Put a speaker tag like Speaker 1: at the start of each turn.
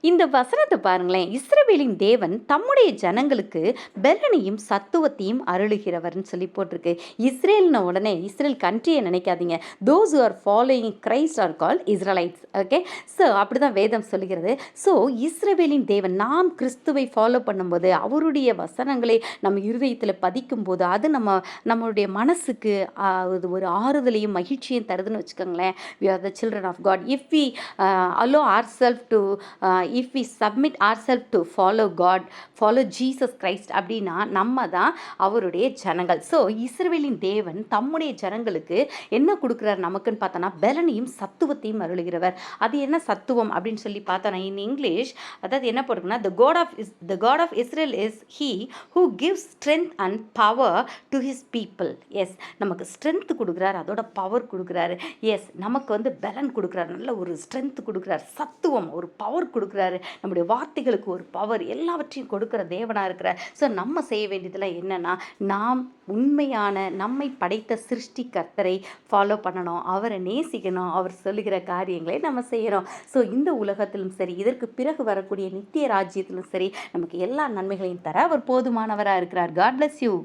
Speaker 1: இந்த வசனத்தை பாருங்களேன். இஸ்ரவேலின் தேவன் தம்முடைய ஜனங்களுக்கு பெலனையும் சத்துவத்தையும் அருளுகிறவர்னு சொல்லி போட்டிருக்கு. இஸ்ரேல்ன உடனே இஸ்ரேல் கண்ட்ரியை நினைக்காதீங்க. Those who are following Christ are call Israelites. Okay, so அப்படிதான் வேதம் சொல்லுகிறது. ஸோ இஸ்ரவேலின் தேவன் நாம் கிறிஸ்துவை ஃபாலோ பண்ணும்போது அவருடைய வசனங்களை நம்ம இருதயத்தில் பதிக்கும்போது அது நம்மளுடைய மனசுக்கு அது ஒரு ஆறுதலையும் மகிழ்ச்சியும் தருதுன்னு வச்சுக்கோங்களேன். We are the children of God if we allow ourselves to if we submit ourselves to follow Jesus Christ அப்படின்னா நம்ம தான் அவருடைய ஜனங்கள். ஸோ இஸ்ரவேலின் தேவன் தம்முடைய ஜனங்களுக்கு என்ன கொடுக்குறார் நமக்குன்னு பார்த்தோன்னா பெலனையும் சத்துவத்தையும் அருளுகிறவர். அது என்ன சத்துவம் அப்படின்னு சொல்லி பார்த்தோன்னா இன் இங்கிலீஷ் அதாவது என்ன போட்டுக்குன்னா the God of Israel is he who gives strength and power to his people. Yes, நமக்கு ஸ்ட்ரென்த் கொடுக்குறாரு, அதோட பவர் கொடுக்குறாரு. எஸ், நமக்கு வந்து பெலன் கொடுக்குறாரு, நல்ல ஒரு ஸ்ட்ரென்த் கொடுக்குறாரு, சத்துவம் ஒரு பவர் கொடுக்குறாரு, நம்முடைய வார்த்தைகளுக்கு ஒரு பவர், எல்லாவற்றையும் கொடுக்குற தேவனாக இருக்கிறார். ஸோ நம்ம செய்ய வேண்டியதெல்லாம் என்னென்னா நாம் உண்மையான நம்மை படைத்த சிருஷ்டி கர்த்தரை ஃபாலோ பண்ணணும், அவரை நேசிக்கணும், அவர் சொல்லுகிற காரியங்களை நம்ம செய்யணும். ஸோ இந்த உலகத்திலும் சரி இதற்கு பிறகு வரக்கூடிய நித்திய ராஜ்யத்திலும் சரி நமக்கு எல்லா நன்மைகளையும் தர அவர் போதுமானவராக இருக்கிறார். God bless you.